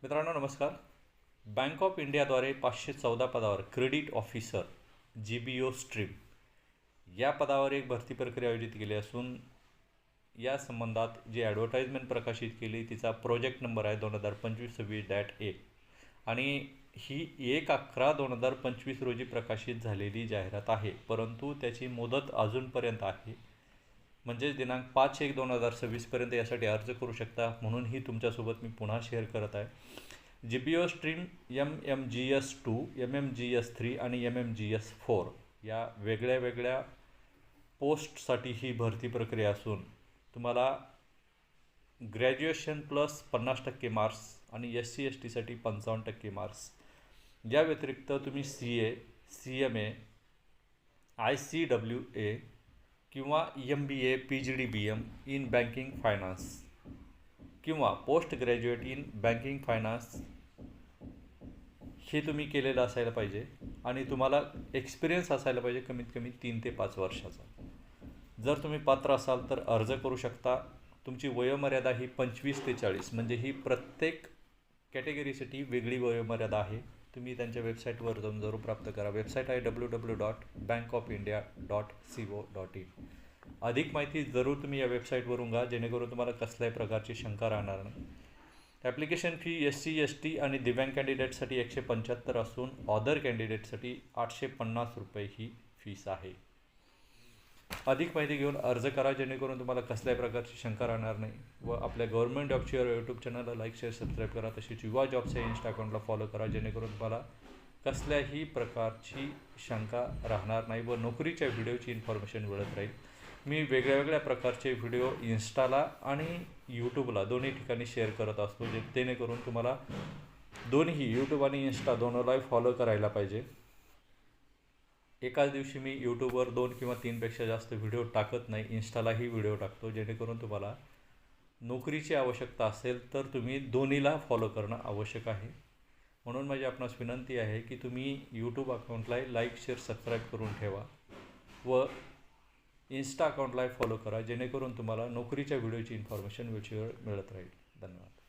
मित्रांनो नमस्कार. Bank of इंडियाद्वारे 514 पदावर क्रेडिट ऑफिसर GBO स्ट्रीम या पदावर एक भरती प्रक्रिया आयोजित केली असून या संबंधात जी ॲडव्हर्टाइजमेंट प्रकाशित केली तिचा प्रोजेक्ट नंबर आहे 2025-26-1 आणि ही 1/11/2025 रोजी प्रकाशित झालेली जाहिरात आहे, परंतु त्याची मुदत अजूनपर्यंत आहे, म्हणजे दिनांक 5/1/2026 पर्यंत यासाठी अर्ज करू शकता. म्हणून ही तुमच्यासोबत मी पुन्हा शेअर करत आहे. GBO स्ट्रीम MMGS2, MMGS3 आणि MMGS4 या वेगळ्या वेगळ्या पोस्टसाठी ही भरती प्रक्रिया असून तुम्हाला ग्रॅज्युएशन प्लस 50% मार्क्स आणि SC STसाठी 55% मार्क्स, या व्यतिरिक्त तुम्ही CA, CMA, ICWA किंवा MBA PGD BM in banking finance किंवा post graduate in banking finance हे तुम्ही केलेलं असायला पाहिजे आणि तुम्हाला एक्सपिरियन्स असायला पाहिजे कमीत कमी 3 ते 5 वर्षाचा. जर तुम्ही पात्र असाल तर अर्ज करू शकता. तुमची वयोमर्यादा ही 25 ते 40, म्हणजे ही प्रत्येक कॅटेगरीसाठी वेगळी वयोमर्यादा आहे. तुम्ही त्यांच्या वेबसाईटवर जाऊन जरूर प्राप्त करा. वेबसाईट आहे www.bankofIndia.co.in. अधिक माहिती जरूर तुम्ही या वेबसाईटवरून घ्या, जेणेकरून तुम्हाला कसल्याही प्रकारची शंका राहणार नाही. ॲप्लिकेशन फी SC ST आणि दिव्यांग कॅन्डिडेटसाठी 175 असून ऑदर कॅन्डिडेटसाठी 850 रुपये ही फीस आहे. अधिक माहिती घेऊन अर्ज करा, जेणेकरून तुम्हाला कसल्याही प्रकारची शंका राहणार नाही. व आपल्या गव्हर्नमेंट जॉबची यूट्यूब चॅनलला लाईक शेअर सबस्क्राईब करा. तसेच युवा जॉब्सच्या इन्स्टा अकाउंटला फॉलो करा, जेणेकरून तुम्हाला कसल्याही प्रकारची शंका राहणार नाही व नोकरीच्या व्हिडिओची इन्फॉर्मेशन मिळत राहील. मी वेगळ्या वेगळ्या प्रकारचे व्हिडिओ इन्स्टाला आणि यूट्यूबला दोन्ही ठिकाणी शेअर करत असतो, जेणेकरून तुम्हाला दोन्ही यूट्यूब आणि इन्स्टा दोनोंलाही फॉलो करायला पाहिजे. एकाच दिवशी मी यूट्यूबवर 2 किंवा 3पेक्षा जास्त व्हिडिओ टाकत नाही. इन्स्टालाही व्हिडिओ टाकतो, जेणेकरून तुम्हाला नोकरीची आवश्यकता असेल तर तुम्ही दोन्हीला फॉलो करणं आवश्यक आहे. म्हणून माझी आपणास विनंती आहे की तुम्ही यूट्यूब अकाउंटला लाईक शेअर सबस्क्राईब करून ठेवा व इन्स्टा अकाउंटला फॉलो करा, जेणेकरून तुम्हाला नोकरीच्या व्हिडिओची इन्फॉर्मेशन वेळेवर मिळत राहील. धन्यवाद.